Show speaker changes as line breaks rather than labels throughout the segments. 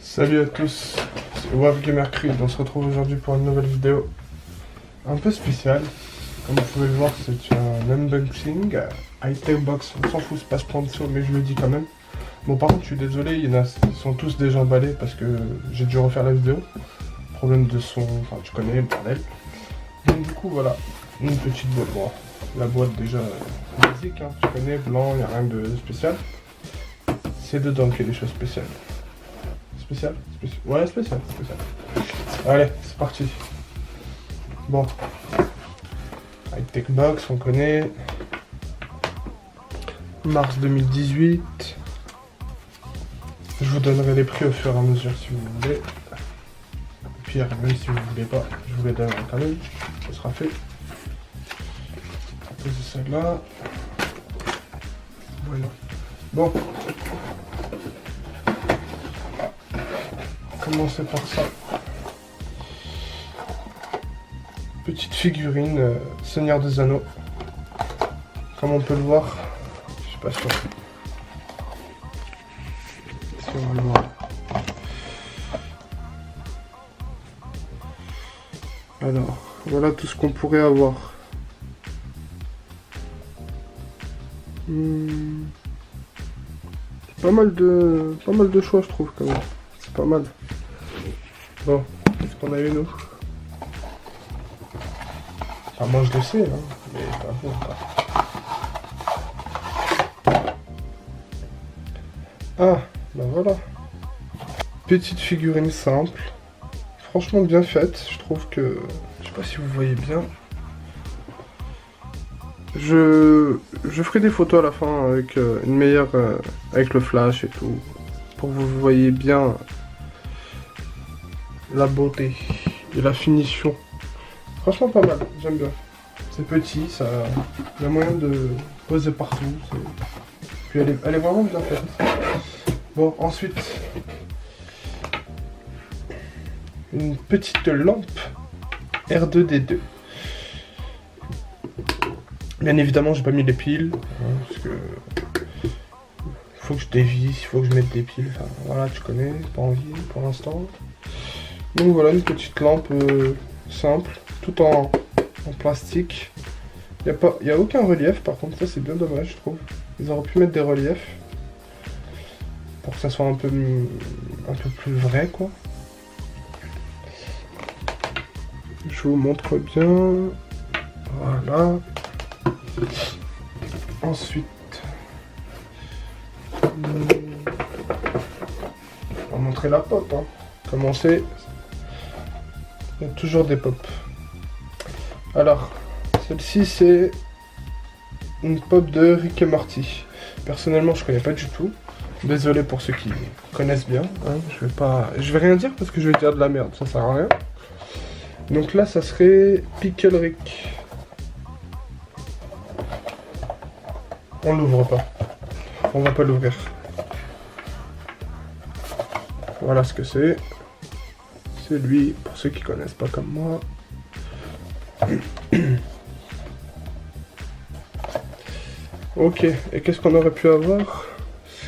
Salut à tous, c'est WAF Gamer Creed. On se retrouve aujourd'hui pour une nouvelle vidéo un peu spéciale. Comme vous pouvez le voir, c'est un unboxing. High-Tech Box, on s'en fout, c'est pas sponsor, mais je le dis quand même. Bon, par contre, je suis désolé, ils sont tous déjà emballés parce que j'ai dû refaire la vidéo. Problème de son, enfin, tu connais le bordel. Donc, du coup, voilà, une petite boîte. Bon, la boîte déjà basique, hein, tu connais, blanc, il n'y a rien de spécial. C'est dedans qu'il y a des choses spéciales. Spécial? Ouais, spécial. Allez, c'est parti. Bon. High-Tech Box, on connaît. Mars 2018. Je vous donnerai les prix au fur et à mesure si vous voulez. Au pire, même si vous voulez pas, je vous les donnerai quand même. Ce sera fait. On va poser ça là. Voilà. Bon. Commencer par ça. Petite figurine Seigneur des Anneaux. Comme on peut le voir, je suis pas sûr. Si on va le voir. Alors, voilà tout ce qu'on pourrait avoir. Pas mal de choix, je trouve, quand même. C'est pas mal. Bon, qu'est-ce qu'on a eu, nous? Enfin, moi, je le sais, hein, mais pas vous, pas. Ah, ben voilà. Petite figurine simple. Franchement bien faite, je trouve que... Je sais pas si vous voyez bien. Je ferai des photos à la fin avec une meilleure... avec le flash et tout. Pour que vous voyez bien la beauté et la finition. Franchement pas mal, j'aime bien. C'est petit, ça... Il y a moyen de poser partout. Puis elle est vraiment bien faite. Bon, ensuite... Une petite lampe R2D2. Bien évidemment, j'ai pas mis les piles, hein, parce que faut que je dévisse, il faut que je mette des piles. Enfin, voilà, tu connais, pas envie pour l'instant. Donc voilà, une petite lampe simple, tout en plastique. Il y a aucun relief, par contre, ça c'est bien dommage, je trouve. Ils auraient pu mettre des reliefs pour que ça soit un peu plus vrai, quoi. Je vous montre bien. Voilà. Ensuite, on va montrer la pop. Hein. Comme on sait, il y a toujours des pop. Alors, celle-ci c'est une pop de Rick et Morty. Personnellement, je connais pas du tout. Désolé pour ceux qui connaissent bien. Hein. Je vais rien dire parce que je vais dire de la merde. Ça sert à rien. Donc là, ça serait Pickle Rick. On l'ouvre pas. On va pas l'ouvrir. Voilà ce que c'est. C'est lui, pour ceux qui connaissent pas comme moi. Ok, et qu'est-ce qu'on aurait pu avoir?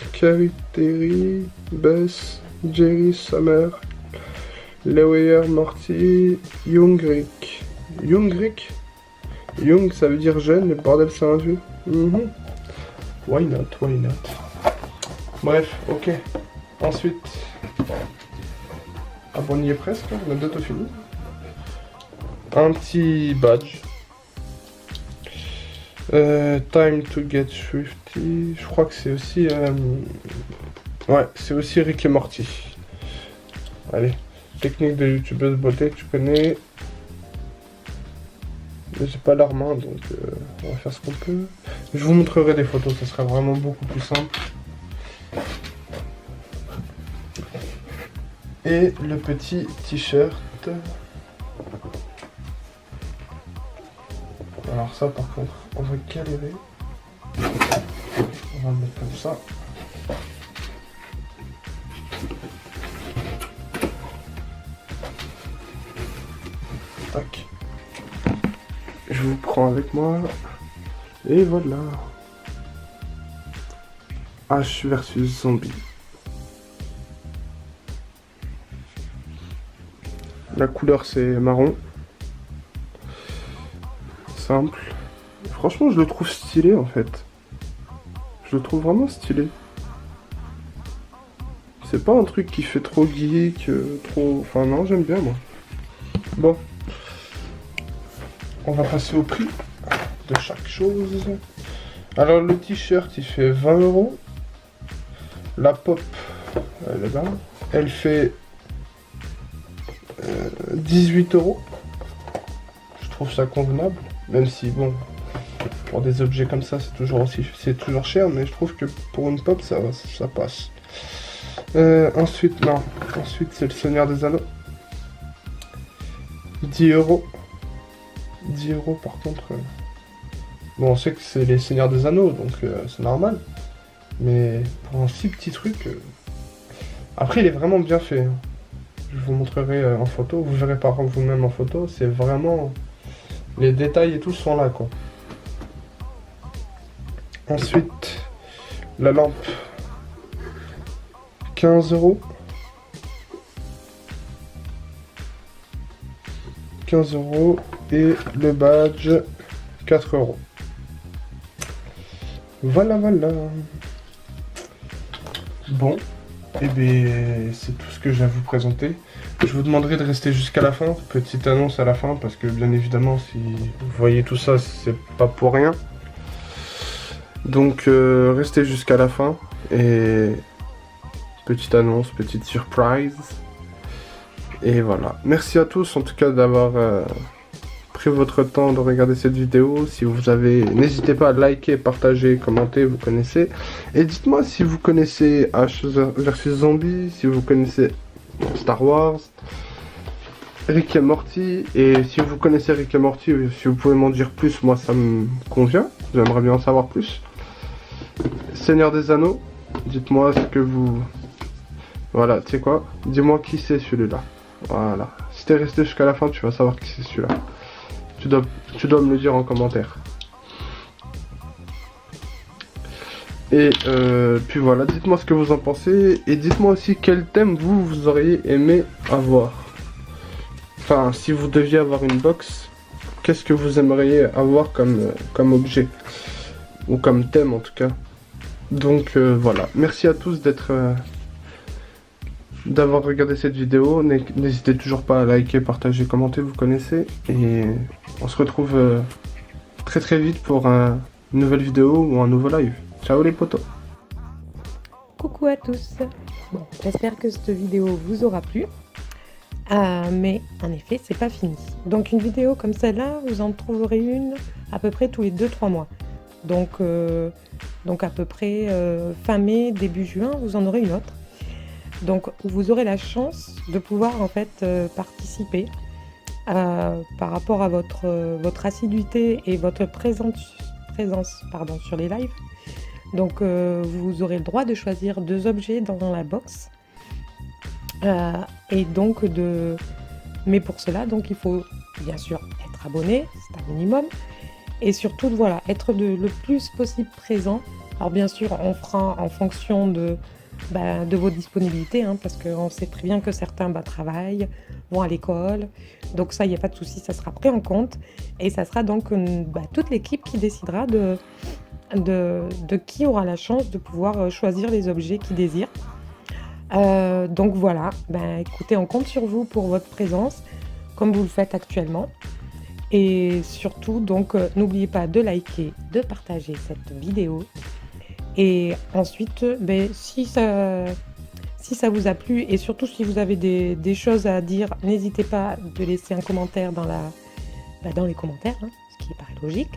Scary Terry, Bess, Jerry, Summer, Leweyer, Morty, Young Rick. Young Rick? Young, ça veut dire jeune, le bordel c'est un vieux. Why not, why not? Bref, ok. Ensuite... Ah bon, on y est presque, on a bientôt fini. Un petit badge. Time to get thrifty. Je crois que c'est aussi... Ouais, c'est aussi Rick et Morty. Allez. Technique de youtubeuse beauté que tu connais. Mais j'ai pas leurs mains, donc on va faire ce qu'on peut. Je vous montrerai des photos, ça sera vraiment beaucoup plus simple. Et le petit t-shirt. Alors ça par contre, on va galérer. On va le mettre comme ça. Tac. Je vous prends avec moi. Et voilà. Ash versus Zombie. La couleur c'est marron. Simple. Franchement, je le trouve stylé en fait. Je le trouve vraiment stylé. C'est pas un truc qui fait trop geek, trop... Enfin non, j'aime bien moi. Bon. On va passer au prix de chaque chose. Alors le t-shirt il fait 20 €. La pop, elle est là. Elle fait 18 €. Je trouve ça convenable. Même si bon, pour des objets comme ça c'est toujours cher, mais je trouve que pour une pop ça passe. Ensuite c'est le Seigneur des Anneaux. 10 €. 10 € par contre. Bon, on sait que c'est les Seigneurs des Anneaux, donc c'est normal. Mais pour un si petit truc... Après, il est vraiment bien fait. Hein. Je vous montrerai en photo. Vous verrez par vous-même en photo. C'est vraiment... Les détails et tout sont là, quoi. Ensuite, la lampe. 15 €. 15 € et le badge 4 €. Voilà. Bon, et bien c'est tout ce que j'ai à vous présenter. Je vous demanderai de rester jusqu'à la fin, petite annonce à la fin, parce que bien évidemment si vous voyez tout ça, c'est pas pour rien. Donc restez jusqu'à la fin et petite annonce, petite surprise. Et voilà. Merci à tous en tout cas d'avoir pris votre temps de regarder cette vidéo. Si vous avez, n'hésitez pas à liker, partager, commenter, vous connaissez. Et dites-moi si vous connaissez Ash vs Zombie, si vous connaissez Star Wars, Rick et Morty. Et si vous connaissez Rick et Morty, si vous pouvez m'en dire plus, moi ça me convient. J'aimerais bien en savoir plus. Seigneur des Anneaux, dites-moi ce que vous... Voilà, tu sais quoi? Dis-moi qui c'est celui-là. Voilà. Si t'es resté jusqu'à la fin, tu vas savoir qui c'est celui-là. Tu dois me le dire en commentaire. Et puis voilà, dites-moi ce que vous en pensez. Et dites-moi aussi quel thème vous auriez aimé avoir. Enfin, si vous deviez avoir une box, qu'est-ce que vous aimeriez avoir comme objet? Ou comme thème en tout cas. Donc voilà, merci à tous d'avoir regardé cette vidéo. N'hésitez toujours pas à liker, partager, commenter, vous connaissez. Et on se retrouve très très vite pour une nouvelle vidéo ou un nouveau live. Ciao les potos.
Coucou à tous. Bon, j'espère que cette vidéo vous aura plu. Mais en effet, c'est pas fini. Donc une vidéo comme celle-là, vous en trouverez une à peu près tous les 2-3 mois. Donc à peu près fin mai, début juin, vous en aurez une autre. Donc vous aurez la chance de pouvoir en fait participer par rapport à votre assiduité et votre présence sur les lives. Donc vous aurez le droit de choisir 2 objets dans la box. Et donc mais pour cela, donc il faut bien sûr être abonné, c'est un minimum. Et surtout, voilà, être le plus possible présent. Alors bien sûr, on fera en fonction de vos disponibilités, hein, parce qu'on sait très bien que certains travaillent, vont à l'école. Donc ça, il n'y a pas de souci, ça sera pris en compte. Et ça sera donc toute l'équipe qui décidera de qui aura la chance de pouvoir choisir les objets qu'ils désirent. Donc voilà, écoutez, on compte sur vous pour votre présence, comme vous le faites actuellement. Et surtout, donc, n'oubliez pas de liker, de partager cette vidéo. Et ensuite, si ça vous a plu et surtout si vous avez des choses à dire, n'hésitez pas de laisser un commentaire dans les commentaires, hein, ce qui paraît logique.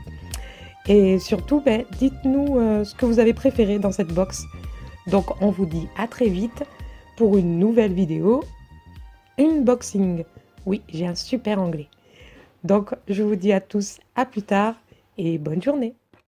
Et surtout, dites-nous ce que vous avez préféré dans cette box. Donc, on vous dit à très vite pour une nouvelle vidéo, unboxing. Oui, j'ai un super anglais. Donc, je vous dis à tous à plus tard et bonne journée.